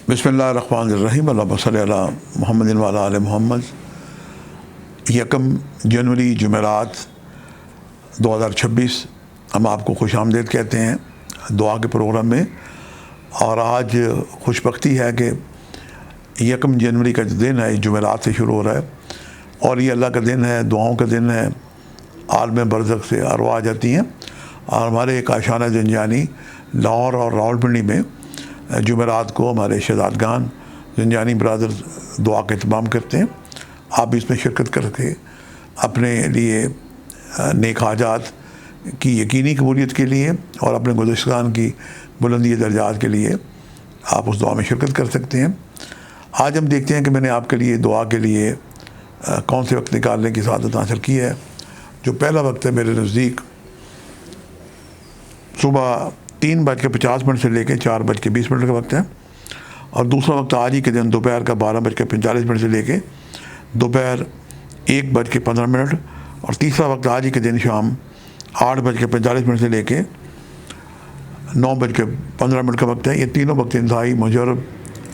بسم اللہ الرحمن الرحیم، اللہم صلی علی محمد و علی آل محمد۔ 1 جنوری جمعرات 2026 ہم آپ کو خوش آمدید کہتے ہیں دعا کے پروگرام میں۔ اور آج خوش بختی ہے کہ 1 جنوری کا جو دن ہے جمعرات سے شروع ہو رہا ہے، اور یہ اللہ کا دن ہے، دعاؤں کا دن ہے۔ عالم برزخ سے ارواح آ جاتی ہیں، اور ہمارے کاشانہ زنجانی لاہور اور راولپنڈی میں جمعرات کو ہمارے شہزادگان زنجانی برادرز دعا کا اہتمام کرتے ہیں۔ آپ بھی اس میں شرکت کر کے اپنے لیے نیک حاجات کی یقینی قبولیت کے لیے اور اپنے گزشتگان کی بلندی درجات کے لیے آپ اس دعا میں شرکت کر سکتے ہیں۔ آج ہم دیکھتے ہیں کہ میں نے آپ کے لیے دعا کے لیے کون سے وقت نکالنے کی سعادت حاصل کی ہے۔ جو پہلا وقت ہے میرے نزدیک صبح 3:50 سے لے کے 4:20 کا وقت ہے، اور دوسرا وقت آج ہی کے دن دوپہر کا 12:45 سے لے کے دوپہر 1:15، اور تیسرا وقت آج ہی کے دن شام 8:45 سے لے کے 9:15 کا وقت ہے۔ یہ تینوں وقت انتہائی مجرب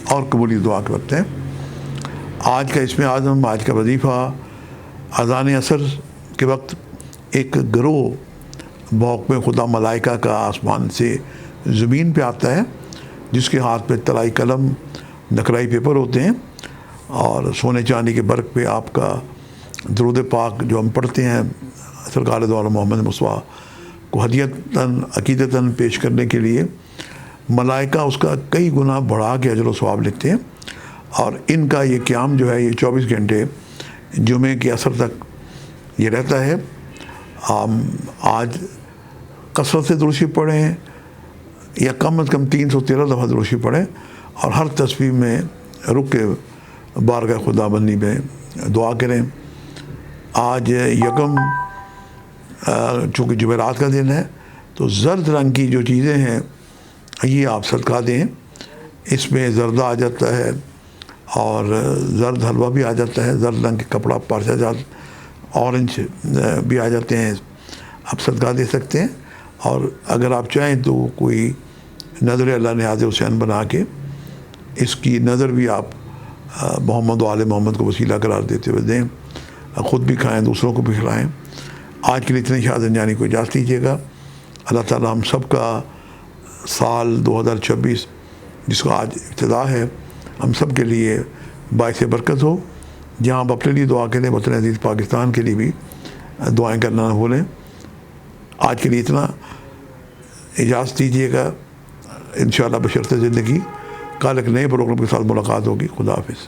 اور قبولی دعا کے وقت ہیں۔ آج کا اسم اعظم، آج کا وظیفہ اذان عصر کے وقت ایک گروہ بحکم خدا ملائکہ کا آسمان سے زمین پہ آتا ہے، جس کے ہاتھ پہ طلائی قلم نقرائی پیپر ہوتے ہیں، اور سونے چاندی کے برق پہ آپ کا درود پاک جو ہم پڑھتے ہیں سرکار دو عالم محمد مصطفیٰ کو ہدیتاً عقیدتاً پیش کرنے کے لیے ملائکہ اس کا کئی گنا بڑھا کے اجر و ثواب لکھتے ہیں۔ اور ان کا یہ قیام جو ہے یہ 24 گھنٹے جمعے کے عصر تک یہ رہتا ہے۔ آج کثرت سے درود شریف پڑھیں، یا کم از کم 313 دفعہ درود شریف پڑھیں، اور ہر تسبیح میں رک کے بارگاہ خدا بندی میں دعا کریں۔ آج چونکہ جمعرات کا دن ہے، تو زرد رنگ کی جو چیزیں ہیں یہ آپ صدقہ دیں۔ اس میں زردہ آ جاتا ہے، اور زرد حلوہ بھی آ جاتا ہے، زرد رنگ کے کپڑا پارچہ جات، اورنج بھی آ جاتے ہیں، آپ صدقہ دے سکتے ہیں۔ اور اگر آپ چاہیں تو کوئی نظر اللہ نیاز حسین بنا کے اس کی نظر بھی آپ محمد و آل محمد کو وسیلہ قرار دیتے ہوئے دیں، خود بھی کھائیں، دوسروں کو بھی کھلائیں۔ آج کے لیے اتنے شاہ زنجانی کو اجازت دیجیے گا۔ اللہ تعالیٰ ہم سب کا سال 2026 جس کا آج ابتدا ہے، ہم سب کے لیے باعث برکت ہو۔ جہاں آپ اپنے لیے دعا کریں، وطن عزیز پاکستان کے لیے بھی دعائیں کرنا نہ بھولیں۔ آج کے لیے اتنا، اجازت دیجیے گا۔ انشاءاللہ بشرط زندگی کل ایک نئے پروگرام کے ساتھ ملاقات ہوگی۔ خدا حافظ۔